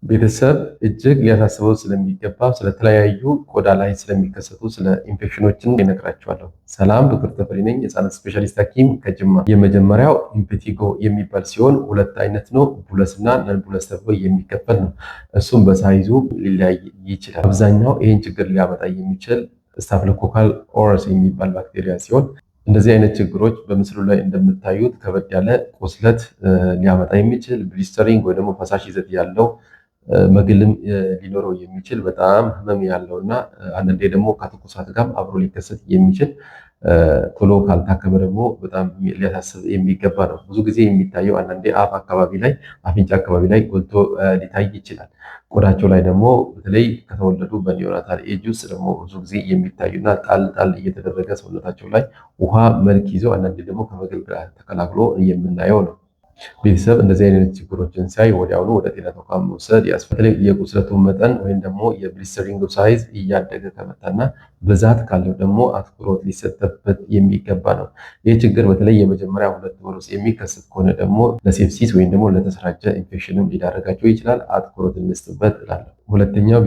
ቤተሰብ እጅግ ሊያሳስበው ስለሚገባ ስለተለያዩ ቆዳ ላይ ስለሚከሰቱ ስለ ኢንፌክሽኖችን ይነግራቸዋለሁ። ሰላም ዶክተር ተፈሪ ነኝ፣ የህፃናት ስፔሻሊስት ሐኪም ከጅማ። የመጀመሪያው ኢምፔቲጎ የሚባል ሲሆን ሁለት አይነት ነው፣ ቡለስ እና ነን ቡለስ ተብሎ የሚከፈል ነው። እሱም በሳይዙ ሊለያይ ይችላል። አብዛኛው ይህን ችግር ሊያመጣ የሚችል ስታፍሎኮካል ኦረስ የሚባል ባክቴሪያ ሲሆን እንደዚህ አይነት ችግሮች በምስሉ ላይ እንደምታዩት ከበድ ያለ ቁስለት ሊያመጣ የሚችል ብሊስተሪንግ ወይ ደግሞ ፈሳሽ ይዘት ያለው መግልም ሊኖረው የሚችል በጣም ህመም ያለው እና አንዳንዴ ደግሞ ከትኩሳት ጋር አብሮ ሊከሰት የሚችል ቶሎ ካልታከመ ደግሞ በጣም ሊያሳስብ የሚገባ ነው። ብዙ ጊዜ የሚታየው አንዳንዴ አፍ አካባቢ ላይ፣ አፍንጫ አካባቢ ላይ ጎልቶ ሊታይ ይችላል። ቆዳቸው ላይ ደግሞ በተለይ ከተወለዱ በኒዮናታል ኤጅ ውስጥ ደግሞ ብዙ ጊዜ የሚታዩና ጣል ጣል እየተደረገ ሰውነታቸው ላይ ውሃ መልክ ይዘው አንዳንዴ ደግሞ ከምግብ ጋር ተቀላቅሎ የምናየው ነው። ቤተሰብ እንደዚህ አይነት ችግሮችን ሲያይ ወዲያውኑ ወደ ጤና ተቋም መውሰድ ያስፈልጋል። የቁስለቱ መጠን ወይም ደግሞ የብሊስተሪንግ ሳይዝ እያደገ ከመጣና ብዛት ካለው ደግሞ አትኩሮት ሊሰጥበት የሚገባ ነው። ይህ ችግር በተለይ የመጀመሪያ 2 ወር ውስጥ የሚከሰት ከሆነ ደግሞ ለሴፕሲስ ወይም ደግሞ ለተሰራጨ ኢንፌክሽንም ሊዳረጋቸው ይችላል። አትኩሮት እንስጥበት እላለሁ። ሁለተኛው